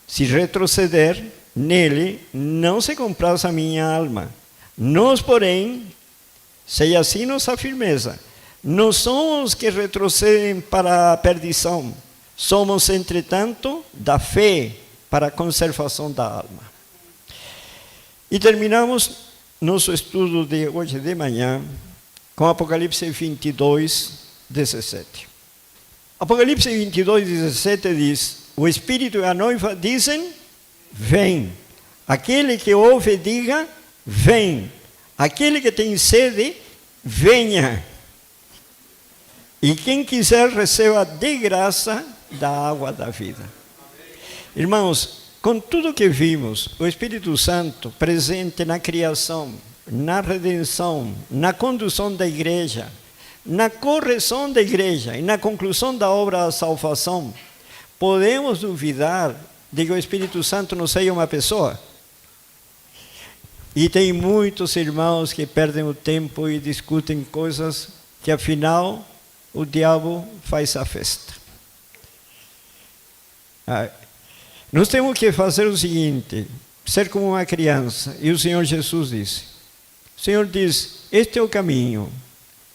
se retroceder nele, não se compraz a minha alma. Nós, porém, seja assim nossa firmeza, não somos os que retrocedem para a perdição, somos, entretanto, da fé para a conservação da alma. E terminamos nosso estudo de hoje de manhã com Apocalipse 22, 17. Apocalipse 22, 17 diz: o Espírito e a noiva dizem, vem. Aquele que ouve, diga, vem. Aquele que tem sede, venha. E quem quiser, receba de graça da água da vida. Irmãos, com tudo que vimos, o Espírito Santo presente na criação, na redenção, na condução da igreja, na correção da igreja e na conclusão da obra da salvação, podemos duvidar de que o Espírito Santo não seja uma pessoa? E tem muitos irmãos que perdem o tempo e discutem coisas que afinal o diabo faz a festa. Nós temos que fazer o seguinte, ser como uma criança. E o Senhor Jesus disse, o Senhor diz, este é o caminho,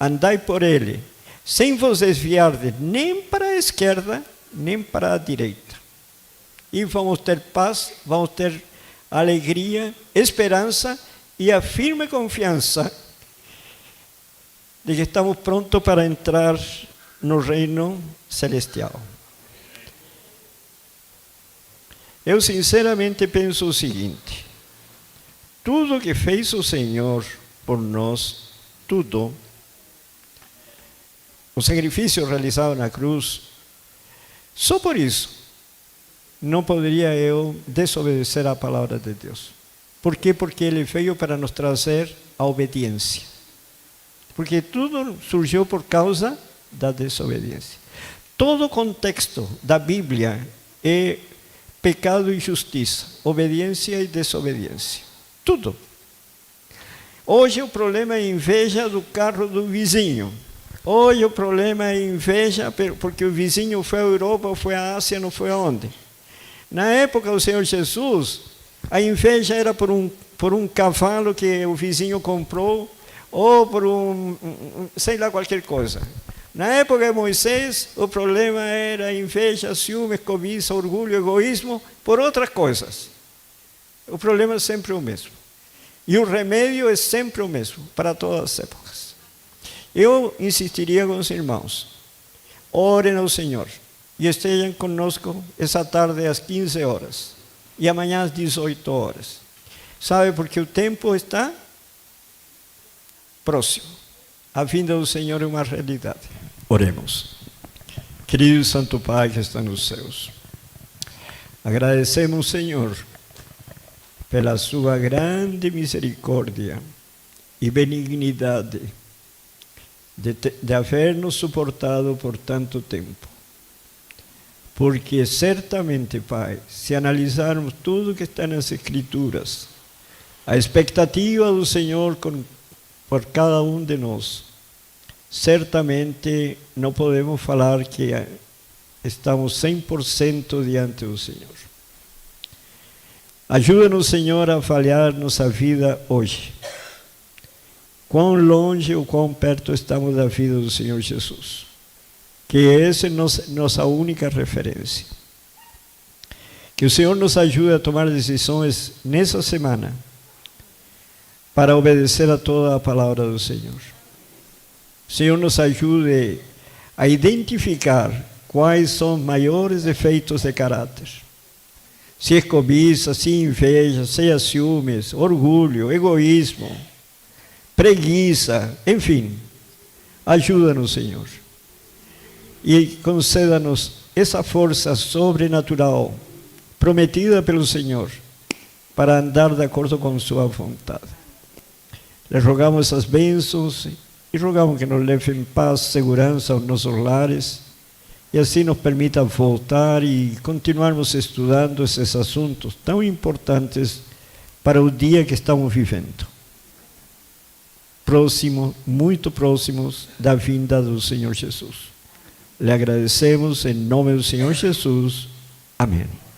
andai por ele, sem vos desviardes nem para a esquerda, nem para a direita. E vamos ter paz, vamos ter alegria, esperança e a firme confiança de que estamos prontos para entrar no reino celestial. Eu sinceramente penso o seguinte, tudo que fez o Senhor por nós, tudo, o sacrifício realizado na cruz, só por isso, não poderia eu desobedecer à palavra de Deus. Por quê? Porque Ele veio para nos trazer a obediência. Porque tudo surgiu por causa da desobediência. Todo o contexto da Bíblia é pecado e justiça, obediência e desobediência. Tudo. Hoje o problema é a inveja do carro do vizinho. Hoje o problema é a inveja porque o vizinho foi à Europa, foi à Ásia, não foi aonde. Na época do Senhor Jesus, a inveja era por um cavalo que o vizinho comprou, ou por sei lá, qualquer coisa. Na época de Moisés, o problema era inveja, ciúmes, cobiça, orgulho, egoísmo, por outras coisas. O problema é sempre o mesmo. E o remédio é sempre o mesmo, para todas as épocas. Eu insistiria com os irmãos, orem ao Senhor e estejam conosco essa tarde às 15 horas e amanhã às 18 horas. Sabe, porque o tempo está próximo. A vinda do Senhor é uma realidade. Oremos. Querido Santo Pai que está nos céus, agradecemos, Senhor, pela sua grande misericórdia e benignidade de haver-nos suportado por tanto tempo. Porque certamente, Pai, se analisarmos tudo que está nas Escrituras, a expectativa do Senhor por cada um de nós, certamente não podemos falar que estamos 100% diante do Senhor. Ajuda-nos, Senhor, a avaliar nossa vida hoje. Quão longe ou quão perto estamos da vida do Senhor Jesus. Que essa é nossa única referência. Que o Senhor nos ajude a tomar decisões nessa semana para obedecer a toda a palavra do Senhor. O Senhor nos ajude a identificar quais são os maiores defeitos de caráter. Se é cobiça, se é inveja, se é ciúmes, orgulho, egoísmo, preguiça, enfim. Ajuda-nos, Senhor. E conceda-nos essa força sobrenatural prometida pelo Senhor para andar de acordo com sua vontade. Le rogamos as bênçãos e rogamos que nos leve em paz, segurança aos nossos lares e assim nos permita voltar e continuarmos estudando esses assuntos tão importantes para o dia que estamos vivendo. Próximo, muito próximos da vinda do Senhor Jesus. Le agradecemos em nome do Senhor Jesus. Amém.